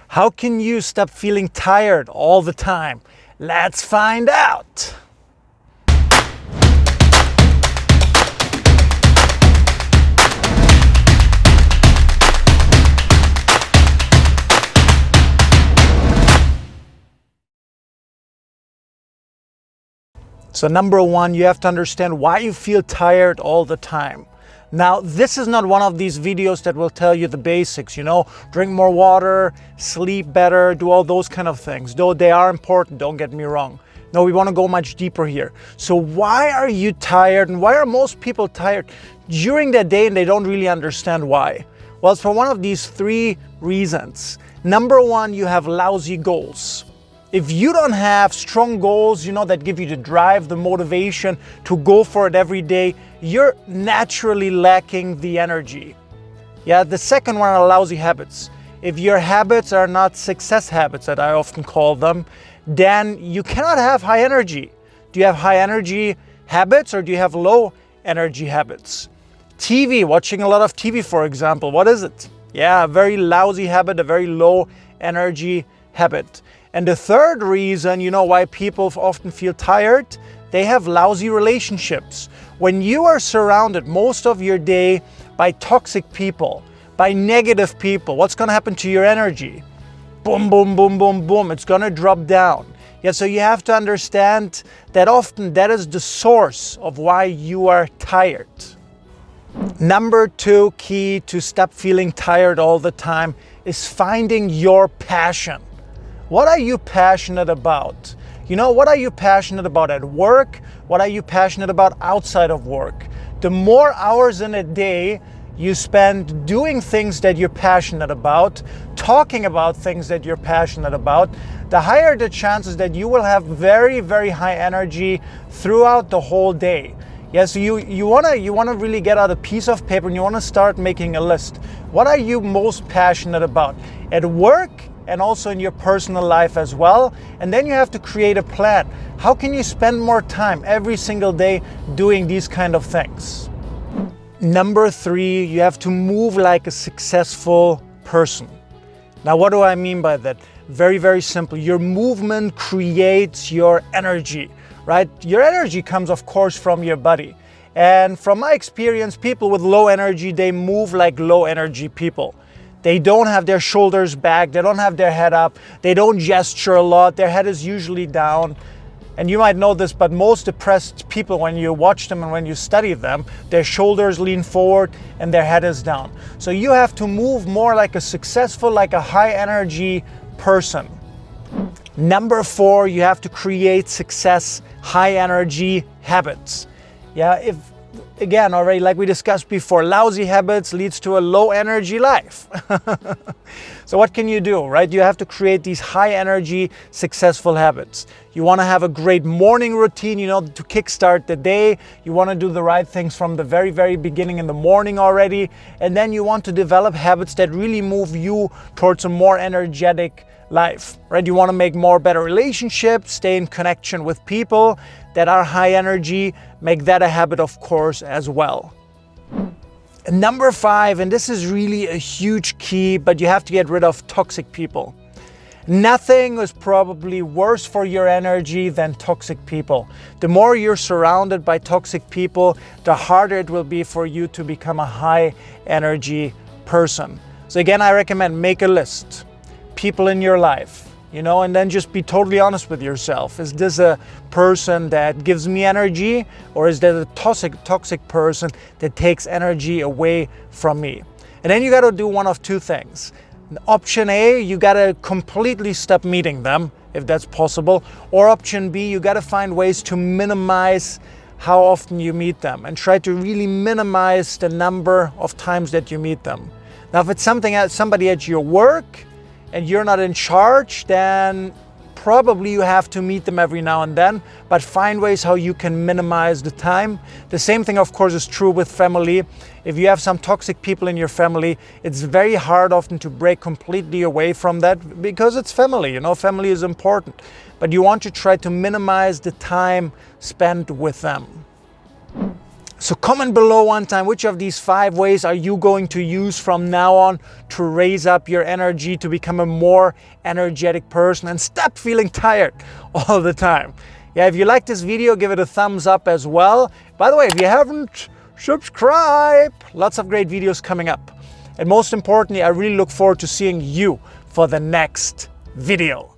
How can you stop feeling tired all the time? Let's find out. So number one, you have to understand why you feel tired all the time. Now, this is not one of these videos that will tell you the basics, drink more water, sleep better, do all those kind of things, though they are important, don't get me wrong. No, we want to go much deeper here. So why are you tired, and why are most people tired during their day and they don't really understand why? Well, it's for one of these three reasons. Number one, you have lousy goals. If you don't have strong goals, that give you the drive, the motivation to go for it every day, you're naturally lacking the energy. Yeah, the second one are lousy habits. If your habits are not success habits, that I often call them, then you cannot have high energy. Do you have high energy habits or do you have low energy habits? TV, watching a lot of TV, for example, what is it? Yeah, a very lousy habit, a very low energy habit. And the third reason, why people often feel tired, they have lousy relationships. When you are surrounded most of your day by toxic people, by negative people, what's going to happen to your energy? Boom, boom, boom, boom, boom. It's going to drop down. Yeah, so you have to understand that often that is the source of why you are tired. Number two key to stop feeling tired all the time is finding your passion. What are you passionate about? What are you passionate about at work? What are you passionate about outside of work? The more hours in a day you spend doing things that you're passionate about, talking about things that you're passionate about, the higher the chances that you will have very, very high energy throughout the whole day. Yeah, so you wanna really get out a piece of paper and you wanna start making a list. What are you most passionate about at work? And also in your personal life as well. And then you have to create a plan. How can you spend more time every single day doing these kind of things? Number three, you have to move like a successful person. Now, what do I mean by that? Very, very simple. Your movement creates your energy, right? Your energy comes, of course, from your body. And from my experience, people with low energy, they move like low energy people. They don't have their shoulders back, they don't have their head up, they don't gesture a lot, their head is usually down. And you might know this, but most depressed people, when you watch them and when you study them, their shoulders lean forward and their head is down. So you have to move more like a successful, like a high energy person. Number four, you have to create success, high energy habits. Yeah, again, already like we discussed before, lousy habits leads to a low energy life. So what can you do, right? You have to create these high energy, successful habits. You want to have a great morning routine, to kickstart the day. You want to do the right things from the very, very beginning in the morning already. And then you want to develop habits that really move you towards a more energetic life, right? You want to make more better relationships, stay in connection with people that are high energy, make that a habit, of course, as well. And number five, and this is really a huge key, but you have to get rid of toxic people. Nothing is probably worse for your energy than toxic people. The more you're surrounded by toxic people, the harder it will be for you to become a high energy person. So again, I recommend make a list. People in your life, and then just be totally honest with yourself. Is this a person that gives me energy, or is that a toxic person that takes energy away from me? And then you got to do one of two things. Option A, you got to completely stop meeting them, if that's possible. Or option B, you got to find ways to minimize how often you meet them and try to really minimize the number of times that you meet them. Now, if it's somebody at your work, and you're not in charge, then probably you have to meet them every now and then, but find ways how you can minimize the time. The same thing, of course, is true with family. If you have some toxic people in your family, it's very hard often to break completely away from that because it's family, family is important. But you want to try to minimize the time spent with them. So comment below one time, which of these 5 ways are you going to use from now on to raise up your energy, to become a more energetic person and stop feeling tired all the time. Yeah, if you like this video, give it a thumbs up as well. By the way, if you haven't, subscribe. Lots of great videos coming up. And most importantly, I really look forward to seeing you for the next video.